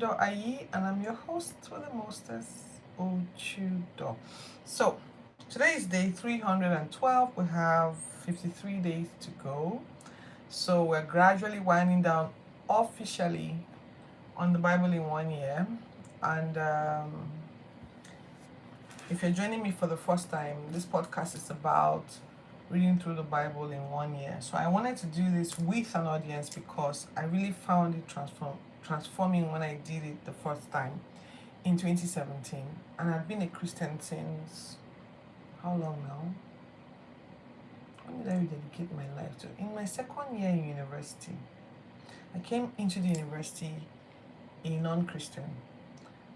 Ayi, and I'm your host with the mostest, Ochudo. So, today is day 312. We have 53 days to go. So, we're gradually winding down officially on the Bible in 1 year. And if you're joining me for the first time, this podcast is about reading through the Bible in 1 year. So I wanted to do this with an audience because I really found it transforming when I did it the first time in 2017. And I've been a Christian since how long now? When did I rededicate my life to? In my second year in university. I came into the university a non-Christian.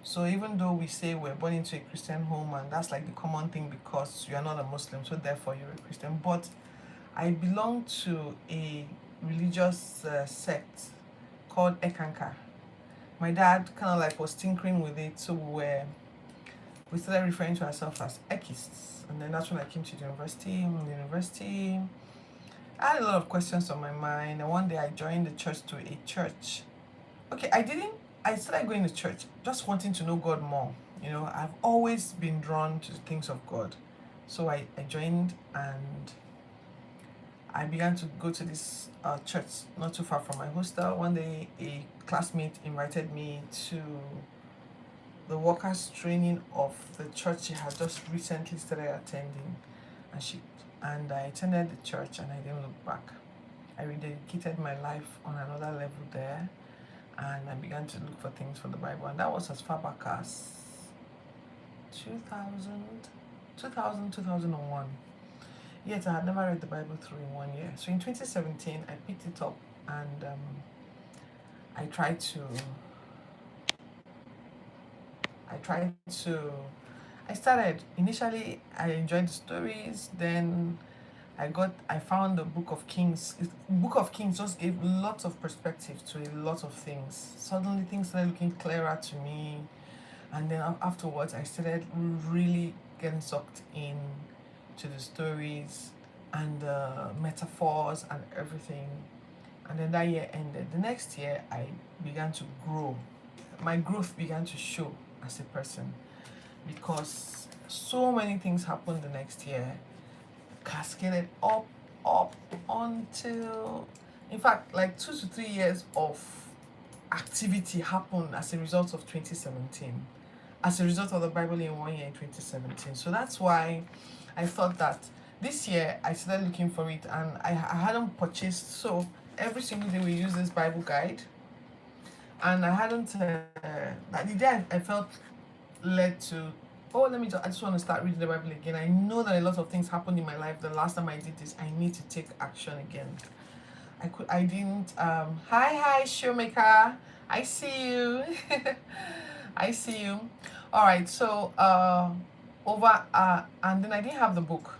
So even though we say we're born into a Christian home and that's like the common thing because you are not a Muslim, so therefore you're a Christian, but I belong to a religious sect called Ekanka. My dad kind of like was tinkering with it, so we started referring to ourselves as Ekists, and then that's when I came to the university. In the university, I had a lot of questions on my mind, and one day I joined the church to a church. Okay, I started going to church just wanting to know God more. I've always been drawn to the things of God. So I joined and I began to go to this church not too far from my hostel. One day, a classmate invited me to the workers' training of the church she had just recently started attending, and I attended the church and I didn't look back. I rededicated my life on another level there, and I began to look for things from the Bible, and that was as far back as 2001. Yet I had never read the Bible through in 1 year. So in 2017, I picked it up and I tried to. I started initially. I enjoyed the stories. Then I found the Book of Kings. Book of Kings just gave lots of perspective to a lot of things. Suddenly things started looking clearer to me, and then afterwards I started really getting sucked in to the stories and the metaphors and everything. And then that year ended. The next year I began to grow. My growth began to show as a person because so many things happened the next year, cascaded up until, in fact, like 2 to 3 years of activity happened as a result of 2017, as a result of the Bible in 1 year in 2017. So that's why I thought that this year I started looking for it, and I hadn't purchased. So every single day we use this Bible guide, and I hadn't. The day I felt led to, oh, I just want to start reading the Bible again. I know that a lot of things happened in my life the last time I did this. I need to take action again. I didn't. Hi, Showmaker. I see you. I see you. All right. So and then I didn't have the book.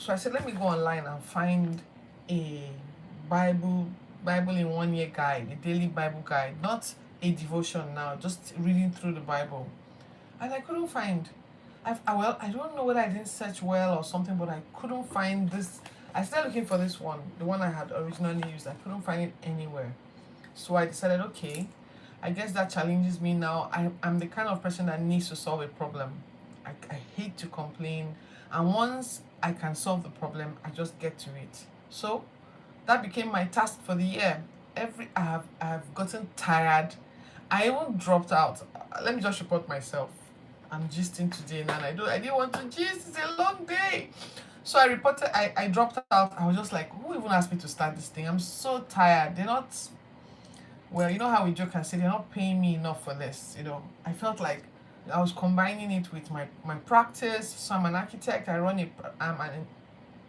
So I said, let me go online and find a Bible in 1 year guide, a daily Bible guide, not a devotion now, just reading through the Bible. And I couldn't find. I don't know whether I didn't search well or something, but I couldn't find this. I started looking for this one, the one I had originally used. I couldn't find it anywhere. So I decided, okay, I guess that challenges me now. I'm the kind of person that needs to solve a problem. I hate to complain. And once I can solve the problem, I just get to it. So that became my task for the year. I have gotten tired. I even dropped out. Let me just report myself. I'm gisting today and I didn't want to gist. It's a long day. So I dropped out. I was just like, who even asked me to start this thing? I'm so tired. They're not, well, you know how we joke and say they're not paying me enough for this. I felt like I was combining it with my practice. So I'm an architect. I'm a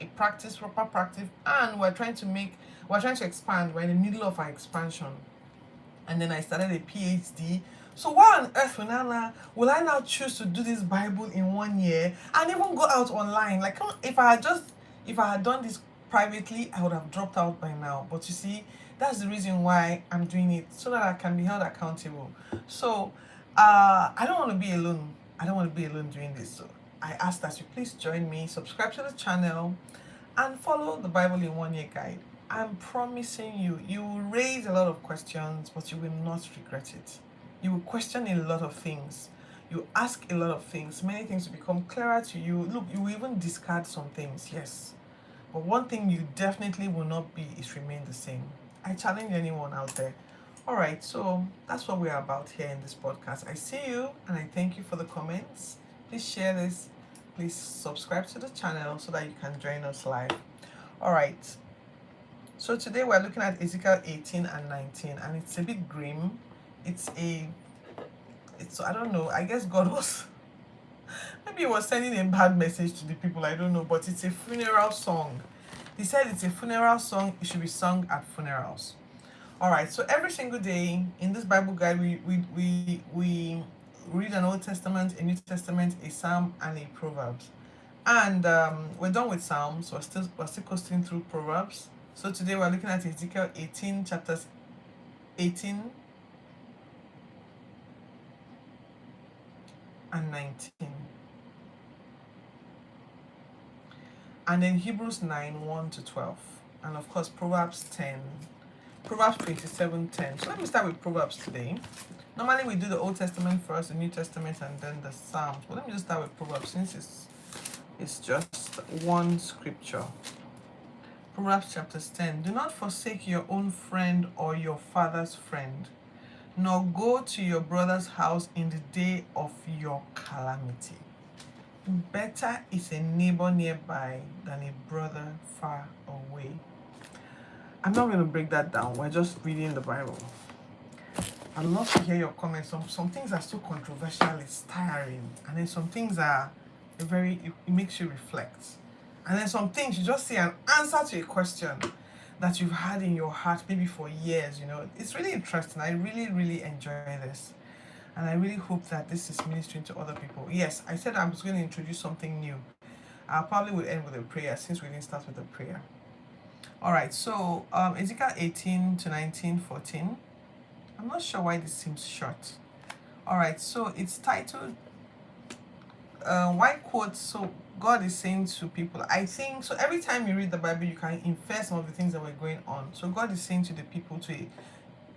proper practice, and we're trying to expand. We're in the middle of our expansion. And then I started a PhD. So why on earth will I now choose to do this Bible in 1 year and even go out online? Like, if I had done this privately, I would have dropped out by now. But you see, that's the reason why I'm doing it, so that I can be held accountable. So I don't want to be alone. I don't want to be alone doing this. So I ask that you please join me, subscribe to the channel, and follow the Bible in 1 year guide. I'm promising you, you will raise a lot of questions, but you will not regret it. You will question a lot of things. You ask a lot of things. Many things will become clearer to you. Look, you will even discard some things, yes. But one thing you definitely will not be is remain the same. I challenge anyone out there. All right, so that's what we're about here in this podcast. I see you and I thank you for the comments. Please share this. Please subscribe to the channel so that you can join us live. All right. So today we're looking at Ezekiel 18 and 19, and it's a bit grim. I don't know, I guess God was, maybe he was sending a bad message to the people, I don't know, but it's a funeral song. He said it's a funeral song, it should be sung at funerals. All right, so every single day in this Bible guide, we read an Old Testament, a New Testament, a Psalm, and a Proverbs. And we're done with Psalms, we're still coasting through Proverbs. So today we're looking at Ezekiel 18, chapters 18 and 19. And then Hebrews 9, 1 to 12. And of course, Proverbs 27:10. So let me start with Proverbs today. Normally we do the Old Testament first, the New Testament, and then the Psalms. But let me just start with Proverbs since it's just one scripture. Proverbs chapters 10. Do not forsake your own friend or your father's friend, nor go to your brother's house in the day of your calamity. Better is a neighbor nearby than a brother far away. I'm not going to break that down. We're just reading the Bible. I'd love to hear your comments. Some things are so controversial, it's tiring. And then some things are it makes you reflect. And then some things you just see an answer to a question that you've had in your heart maybe for years, It's really interesting. I really, really enjoy this. And I really hope that this is ministering to other people. Yes, I said I was going to introduce something new. I probably will end with a prayer since we didn't start with a prayer. All right, so Ezekiel 18 to 19, 14. I'm not sure why this seems short. All right, so it's titled, why quotes? So God is saying to people, I think, so every time you read the Bible, you can infer some of the things that were going on. So God is saying to the people,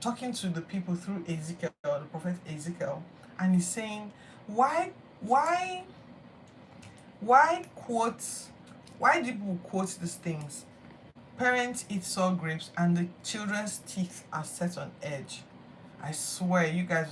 talking to the people through Ezekiel, the prophet Ezekiel, and he's saying, why quotes? Why do people quote these things? Parents eat sour grapes and the children's teeth are set on edge. I swear, you guys